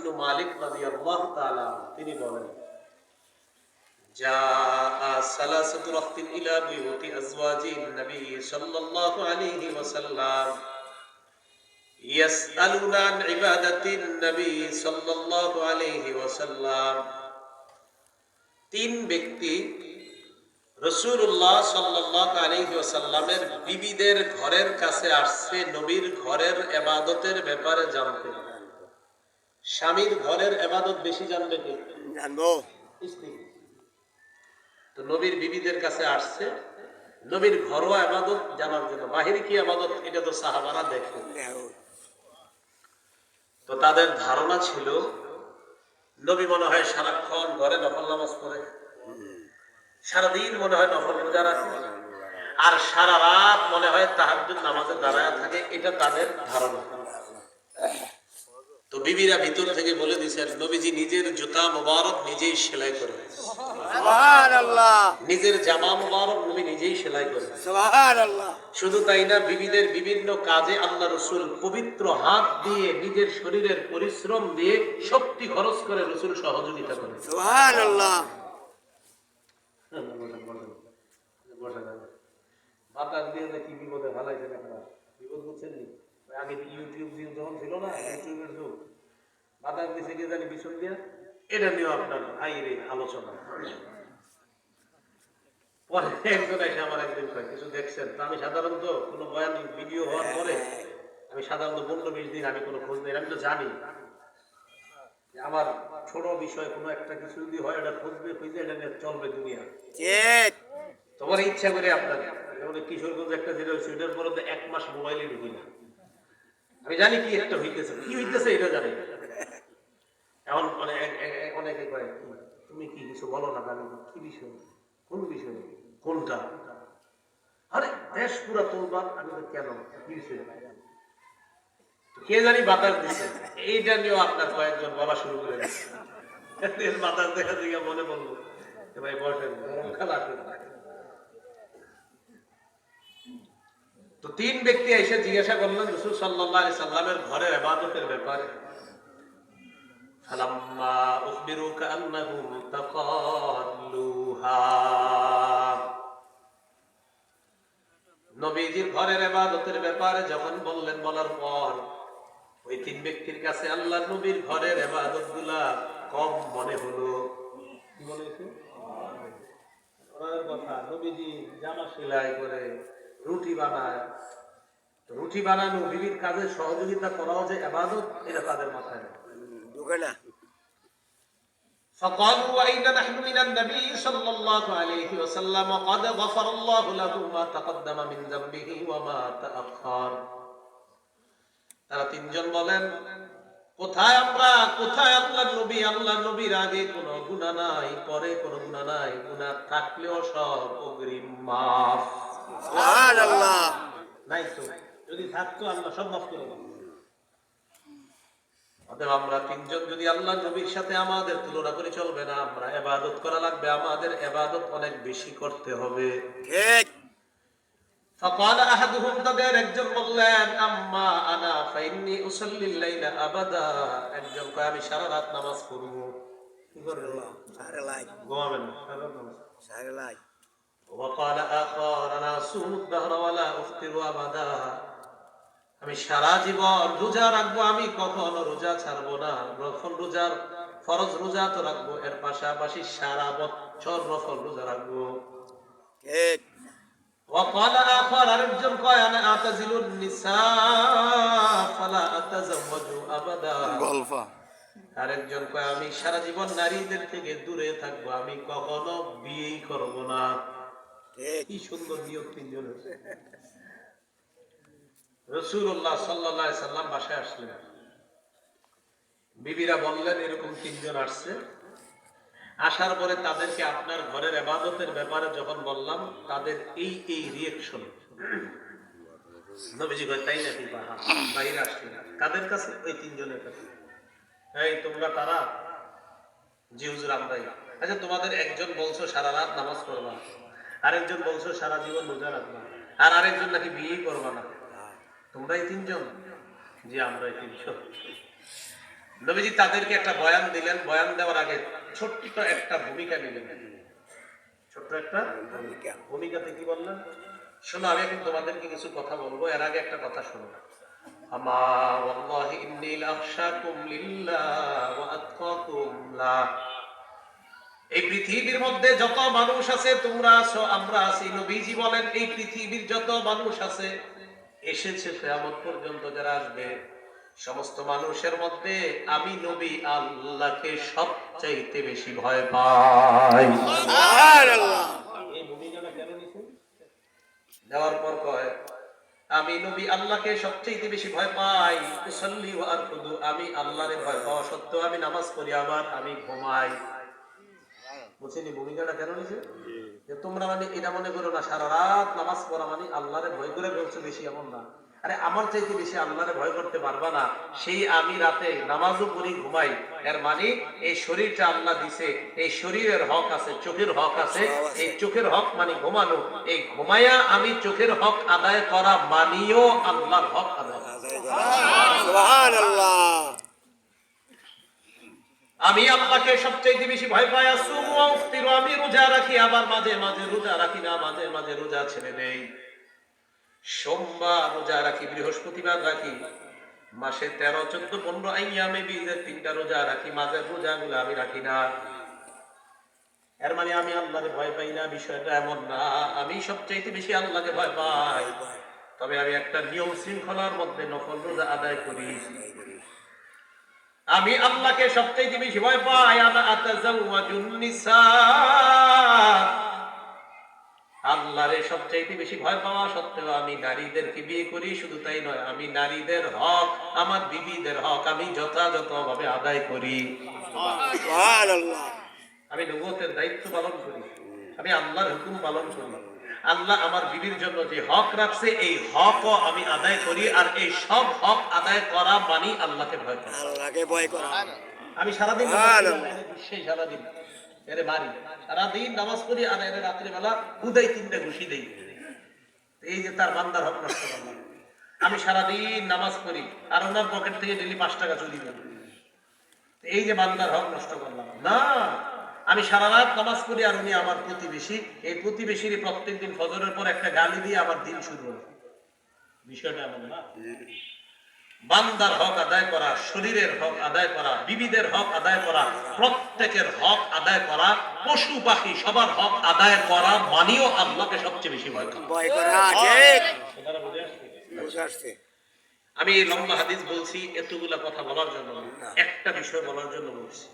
ইবনে মালিক রাদিয়াল্লাহু তাআলা তিনি বলেন, জাআ সালাসাতু রাহতিন ইলা বুয়ুতি আজওয়াজিন নবী সাল্লাল্লাহু আলাইহি ওয়াসাল্লাম ইয়াসআলুনা আন ইবাদাতিন নবী সাল্লাল্লাহু আলাইহি ওয়াসাল্লাম। তিন ব্যক্তি রাসূলুল্লাহ সাল্লাল্লাহু আলাইহি ওয়াসাল্লামের বিবিদের ঘরের কাছে আসছে নবীর ঘরের ইবাদতের ব্যাপারে জানতে। স্বামীর ঘরের ইবাদত বেশি জানবে কে? জানবো স্ত্রী। তো নবীর বিবিদের কাছে আসছে নবীর ঘরোয়া ইবাদত জানার জন্য। বাহিরে কি ইবাদত এটা তো সাহাবারা দেখে। তো তাদের ধারণা ছিল নবী মনে হয় সারাক্ষণ ঘরে নফল নামাজ পড়ে, সারাদিন মনে হয় নফল রোজা রাখে, আর সারা রাত মনে হয় তাহাজ্জুদ নামাজে দাঁড়ায় থাকে। এটা তাদের ধারণা। তো বিবিরা ভিতর থেকে বলে দিয়েছেন নবীজি নিজের জুতা মুবারক নিজেই সেলাই করে, সুবহানাল্লাহ, নিজের জামা মুবারক নবী নিজেই সেলাই করে, সুবহানাল্লাহ। শুধু তাই না, বিবিদের বিভিন্ন কাজে আল্লাহ রাসূল পবিত্র হাত দিয়ে নিজের শরীরের পরিশ্রম দিয়ে শক্তি খরচ করে রাসূল সহযোগিতা করে, সুবহানাল্লাহ। বাতাস দিয়ে কি বিপদে ভালাইছে না, বিপদ বুঝছেন নি? আগে ইউটিউব যখন ছিল না, ইউটিউবের যুগ, বাতাস দিছে কি জানি বিছন দিয়া, এটা নিয়েও আপনার আইরে আলোচনা। পরে একজন এসে আমার একদিন কয় কিছু দেখছেন? তা আমি সাধারণত কোনো বয়ান ভিডিও হওয়ার পরে আমি সাধারণত 15-20 দিন আমি কোনো খোঁজ নেই। আমি তো জানি আমার ছোট বিষয় কোনো একটা কিছু যদি হয় এটা খুঁজবে, খুঁজে এটা নিয়ে চলবে দুনিয়া। তোমার ইচ্ছা করে আপনার কিশোরগঞ্জ একটা যেটা সুইটার পরে 1 মাস মোবাইলে ঢুকি না। আমি জানি কি একটা হইতেছে, কি হইতেছে এটা জানি। এখন অনেকে কয় তুমি কি কিছু বলো না, আমি কি বিষয়, কোন বিষয়, কোনটা? আরে দেশ পুরা তোলবার। আমি তো কেন, কি বিষয়, কে জানি বাতাস দিচ্ছে, এইটা নিয়েও আপনার কয়েকজন বলা শুরু করে দিচ্ছে। বাতাস দেখা দিকে মনে বলবো ভাই বসেন, গরম খেলা। তো তিন ব্যক্তি এসে জিজ্ঞাসা করলেন রাসূল সাল্লাল্লাহু আলাইহি সাল্লামের ঘরের ইবাদতের ব্যাপারে। ফালাম্মা উখবিরু কান্নাহুম তাকাল্লুহা, নবীজির ঘরের ইবাদতের ব্যাপারে যখন বললেন, বলার পর ওই তিন ব্যক্তির কাছে আল্লাহর নবীর ঘরের ইবাদতগুলা কম মনে হলো। কি মনে হলো? ওনার কথা, নবীজি জামা সেলাই করে, রুটি বানায়, রুটি বানানো বিবির কাজে সহযোগিতা করাও যে ইবাদত, এটা তাদের মাথায় ঢোকে না। فقالوا وأين نحن من النبي صلى الله عليه وسلم قد غفر الله له ما تقدم من ذنبه وما تأخر। তারা তিনজন বলেন, কোথায় আমরা, কোথায় আল্লাহর নবী? আল্লাহর নবীর আগে কোনো গুনাহ নাই, পরে কোনো গুনাহ নাই, গুনাহ থাকলেও সব অগ্রিম মাফ। সুবহানাল্লাহ। নাই তো, যদি থাকতো আল্লাহ সব মাফ করে দেন। অতএব আমরা তিনজন যদি আল্লাহর নবীর সাথে আমাদের তুলনা করে চলবে না, আমরা ইবাদত করা লাগবে, আমাদের ইবাদত অনেক বেশি করতে হবে। ঠিক। فقال احدهم, তাদের একজন বললেন, আম্মা আনা ফাইন্নী উসাল্লিল লাইলা আবাদা, একজন কয় আমি সারা রাত নামাজ পড়ব। কি করবে? সারা রাত ঘুমাবেন না, সারা রাত নামাজ, সারা রাত। وقال آخر أنا أصوم الدهر ولا أفطر أبدا, আমি সারা জীবন রোজা রাখবো, আমি কখনো রোজা ছাড়বো না। নফল রোজার, ফরজ রোজা তো রাখবো, এর পাশাপাশি সারা বছর নফল রোজা রাখবো। ঠিক। وقال آخر, আরেকজন কয় أنا أعتزل النساء فلا أتزوج أبدا, গলফা। আরেকজন কয় আমি সারা জীবন নারীদের থেকে দূরে থাকবো, আমি কখনো বিয়েই করব না। কি সুন্দর নিয়ম তিনজনের। রাসূলুল্লাহ সাল্লাল্লাহু আলাইহি সাল্লাম বাসায় আসলেন, বিবিরা বললেন এরকম তিনজন আসছে। আসার পরে তাদেরকে আপনার ঘরের ইবাদতের ব্যাপারে যখন বললাম, তাদের এই এই রিঅ্যাকশন। নবীজি কয় তাই নাকি? বাইরে আসলেন কাদের কাছে? ওই তিনজনের কাছে। এই তোমরা তারা? জি হুজুর আমরাই। আচ্ছা, তোমাদের একজন বলছো সারা রাত নামাজ পড়বা, আরেকজন বলছো সারা জীবন রোজা রাখবা, আর আরেকজন নাকি বিয়ে করবা না, তোমরাই তিনজন? জি আমরাই তিনজন। নবীজি তাদেরকে একটা বয়ান দিলেন, বয়ান দেওয়ার আগে ছোট্ট একটা ভূমিকা নিলেন। ছোট্ট একটা ভূমিকাতে কি বললেন শোনো, আমি এখন তোমাদেরকে কিছু কথা বলবো, এর আগে একটা কথা শোনো। আমা ওয়াল্লাহি ইন্নী লাখশাকুম লিল্লাহ ওয়া আতকাকুম লা। এই পৃথিবীর মধ্যে যত মানুষ আছে, তোমরা আছো, আমরা আছি, নবীজি বলেন এই পৃথিবীর যত মানুষ আছে, এসেছে কিয়ামত পর্যন্ত যারা আসবে, সমস্ত মানুষের মধ্যে আমি নবী আল্লাহকে সবচাইতে বেশি ভয় পাই। সুবহানাল্লাহ। এই ভূমিকাটা কেন নিছেন? দেওয়ার পর কয় আমি নবী আল্লাহকে সবচাইতে বেশি ভয় পাই। উসাল্লি ওয়া আরকুদু, আমি আল্লাহরে ভয় পাওয়া সত্ত্বেও আমি নামাজ পড়ি, আবার আমি ঘুমাই। বুঝছেন এই ভূমিকাটা কেন নিছে? যে তোমরা মানে এটা মনে করো না সারা রাত নামাজ পড়া মানে আল্লাহরে ভয় করে বলছো বেশি, এমন না। আরে আমার চাইতে বেশি আল্লাহরে ভয় করতে পারবা না, সেই আমি রাতে নামাজও পড়ি, ঘুমাই। এর মানে এই শরীরটা আল্লাহ দিছে, এই শরীরের হক আছে, চোখের হক আছে। এই চোখের হক মানে ঘুমানো, এই ঘুমায়া আমি চোখের হক আদায় করা মানিও আল্লাহর হক আদায়। সুবহানাল্লাহ। আমি আল্লাহকে সবচেয়ে বেশি ভয় পাই। আমি রোজা রাখি, আবার মাঝে মাঝে রোজা রাখি না, মাঝে মাঝে রোজা ছেড়ে দেই। সোমবার রোজা রাখি, বৃহস্পতিবার রাখি, মাসে 13, 14, 15 আইয়ামে বীজের 3টা রোজা রাখি, মাঝের রোজাগুলো আমি রাখি না। এর মানে আমি আল্লাহকে ভয় পাই না, বিষয়টা এমন না। আমি সবচেয়ে বেশি আল্লাহকে ভয় পাই, তবে আমি একটা নিয়ম শৃঙ্খলার মধ্যে নফল রোজা আদায় করি। আমি আল্লাহকে সবচেয়ে বেশি ভয় পাই। আনা আতাজাওয়াজুন নিসা, আল্লাহরে সবচেয়ে বেশি ভয় পাওয়া সত্ত্বেও আমি নারীদেরকে বিয়ে করি। শুধু তাই নয়, আমি নারীদের হক, আমার বিবিদের হক আমি যথাযথভাবে আদায় করি। সুবহানাল্লাহ। আমি নবুয়তের দায়িত্ব পালন করি, আমি আল্লাহর হুকুম পালন করি। আল্লাহ আমার বিবির জন্য যে হক রাখছে, এই হকও আমি আদায় করি। আর এই সব হক আদায় করা মানে আল্লাহকে ভয় করা, আল্লাহকে ভয় করা। আমি সারাদিন সারাদিন এরে মারি, সারাদিন নামাজ পড়ি, আর এর রাত্রিবেলা হুদাই 3টা ঘুষি দেই। এই যে তার বান্দার হক নষ্ট করলাম। আমি সারাদিন নামাজ পড়ি, আর ওনার পকেট থেকে ডেলি 5 টাকা চুরি করি। এই যে বান্দার হক নষ্ট করলাম না। আমি সারা রাত নামাজ পড়ি, আর উনি আমার প্রতিবেশী, এই প্রতিবেশীর প্রত্যেকদিন ফজরের পর একটা গালি দিয়ে আমার দিন শুরু হয়। বিষয়টা এমন না। বান্দার হক আদায় করা, শরীরের হক আদায় করা, বিবিদের হক আদায় করা, প্রত্যেকের হক আদায় করা, পশু পাখি সবার হক আদায় করা মানিও আল্লাহকে সবচেয়ে বেশি ভয় করা। আমি এই লম্বা হাদিস বলছি এতগুলা কথা বলার জন্য, একটা বিষয় বলার জন্য বলছি।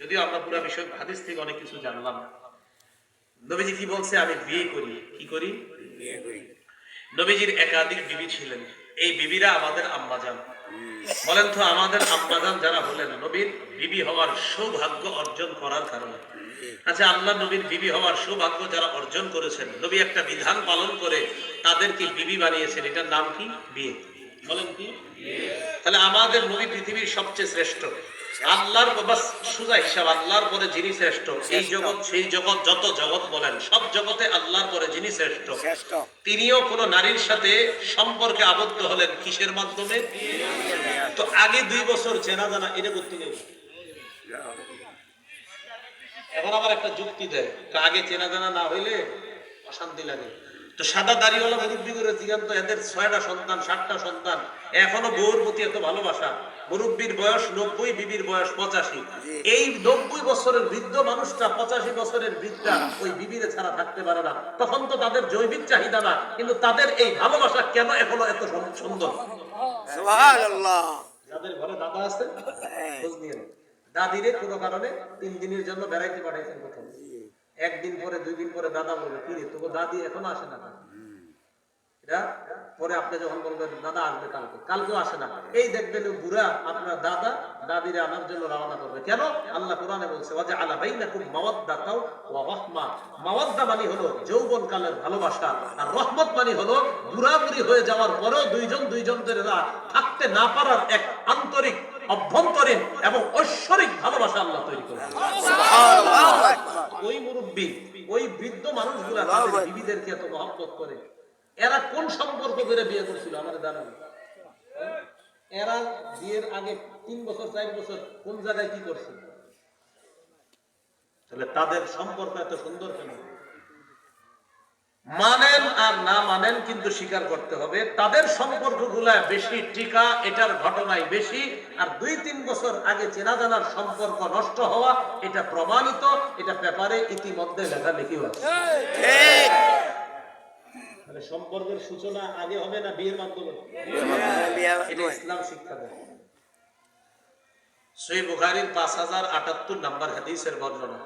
যদিও আমরা পুরো বিষয় হাদিস থেকে অনেক কিছু জানলাম। নবীজি কি বলছে? আমি বিয়ে করি। কি করি? বিয়ে করি। নবীজির একাধিক বিবি ছিলেন। এই বিবিরা আমাদের আম্মাজান। বলেন তো, আমাদের আম্মাজান যারা হলেন নবীর বিবি হওয়ার সৌভাগ্য অর্জন করার কারণে। আচ্ছা, আল্লাহ নবীর বিবি হওয়ার সৌভাগ্য যারা অর্জন করেছেন, নবী একটা বিধান পালন করে তাদেরকে বিবি বানিয়েছেন। এটার নাম কি? বিয়ে। বলেন কি? তাহলে আমাদের নবী পৃথিবীর সবচেয়ে শ্রেষ্ঠ। আল্লাহর বাস সুজা হিসাব, আল্লাহর পরে যিনি শ্রেষ্ঠ, এই জগৎ সেই জগৎ, যত জগৎ বলেন সব জগতে আল্লাহর পরে যিনি শ্রেষ্ঠ, তিনিও কোন নারীর সাথে সম্পর্কে আবদ্ধ হলেন কিসের মাধ্যমে? তো আগে 2 বছর চেনা জানা, এটা করতে গেল। এখন আবার একটা যুক্তি দেয়, আগে চেনা জানা না হইলে অশান্তি লাগে। তো সাদা দাড়িওয়ালা মুরব্বী করে জিজ্ঞান তো, এদের 6টা সন্তান, 7টা সন্তান, এখনো বউর প্রতি এত ভালোবাসা। মুরব্বীর বয়স 90, বিবির বয়স 85। এই 90 বছরের বৃদ্ধ মানুষটা 85 বছরের বৃদ্ধা ওই বিবিরে ছাড়া থাকতে পারে না। তখন তো তাদের জৈবিক চাহিদা না, কিন্তু তাদের এই ভালোবাসা কেন এখনো এত সুন্দর? সুবহানাল্লাহ। যাদের ঘরে দাদা আছে খোঁজ নিয়ে নেন। দাদিরে কোনো কারণে 3 দিনের জন্য বেড়াইতে পাঠাইছেন কোথাও। 1 দিন পরে 2 দিন পরে দাদা বলবে, কি রে তোকে দাদি এখনো আসে না? এটা পরে আপনি যখন বলবেন দাদা আসবে কালকে, কালকেও আসে না। এই দেখবেন বুড়া আপনার দাদা দাদিরে আনার জন্য রওনা করবে। কেন? আল্লাহ কোরআনে বলছে, ওয়া জাআলা বাইনাকুম মাওয়াদ্দাতাও ওয়া রাহমা। মাওয়াদ্দা মানে হলো যৌবন কালের ভালোবাসা, আর রহমত মানে হলো বুড়া বুড়ি হয়ে যাওয়ার পরেও দুইজনের থাকতে না পারার এক আন্তরিক, অভ্যন্তরীণ এবং ঐশ্বরিক ভালোবাসা আল্লাহ তৈরি করেছে। সুবহানাল্লাহ। ওই মুরব্বী, ওই বৃদ্ধ মানুষগুলা তাদের বিবিদেরকে এত মহব্বত করে। এরা কোন সম্পর্ক করে বিয়ে করছিল আমাদের জানা নেই। এরা বিয়ের আগে 3 বছর 4 বছর কোন জায়গায় কি করছে? তাহলে তাদের সম্পর্ক এত সুন্দর কেন? মানেন আর না মানেন কিন্তু স্বীকার করতে হবে তাদের সম্পর্কগুলা বেশি টিকা, এটার ঘটনাই বেশি। আর 2-3 বছর আগে চেনা জানার সম্পর্ক নষ্ট হওয়া এটা প্রমাণিত, এটা পেপারে ইতিমধ্যে লেখালেখি হচ্ছে। তাহলে সম্পর্কের সূচনা আগে হবে না বিয়ের মাধ্যমে? এটা ইসলাম শিক্ষা দেয়। সহিহ বুখারীর 5078 নম্বর হাদিসের বর্ণনা।